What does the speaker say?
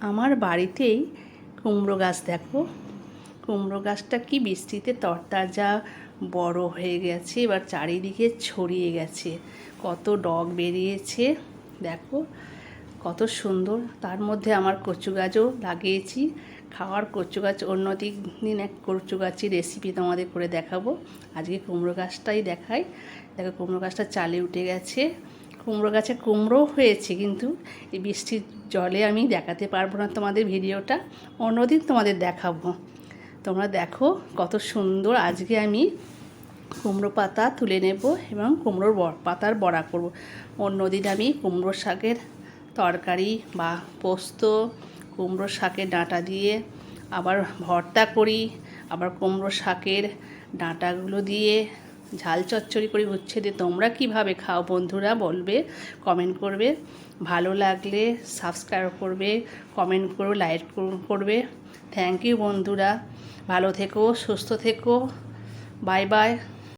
আমার বাড়িতেই কুমড়ো গাছ দেখো। কুমড়ো গাছটা কি বৃষ্টিতে তরতাজা বড় হয়ে গেছে, এবার চারিদিকে ছড়িয়ে গেছে, কত ডগ বেরিয়েছে দেখো, কত সুন্দর। তার মধ্যে আমার কচু গাছও লাগিয়েছি, খাওয়ার কচু গাছ। দিন এক কচু গাছের রেসিপি তোমাদের করে দেখাবো, আজকে কুমড়ো গাছটাই দেখাই। দেখো কুমড়ো গাছটা চালে উঠে গেছে, কুমড়ো গাছে কুমড়ো হয়েছে, কিন্তু এই বৃষ্টির জলে আমি দেখাতে পারবো না তোমাদের ভিডিওটা, অন্যদিন তোমাদের দেখাবো। তোমরা দেখো কত সুন্দর। আজকে আমি কুমড়ো পাতা তুলে নেব এবং কুমড়োর পাতার বড়া করব। অন্যদিন আমি কুমড়ো শাকের তরকারি বা পোস্ত, কুমড়ো শাকের ডাঁটা দিয়ে আবার ভর্তা করি, আবার কুমড়ো শাকের ডাঁটাগুলো দিয়ে ঝাল চচ্চড়ি করে উচ্ছে দিয়ে। তোমরা কিভাবে খাও বন্ধুরা বলবে, কমেন্ট করবে। ভালো লাগলে সাবস্ক্রাইব করবে, কমেন্ট করবে, লাইক করবে। থ্যাংক ইউ বন্ধুরা, ভালো থেকো, সুস্থ থেকো, বাই বাই।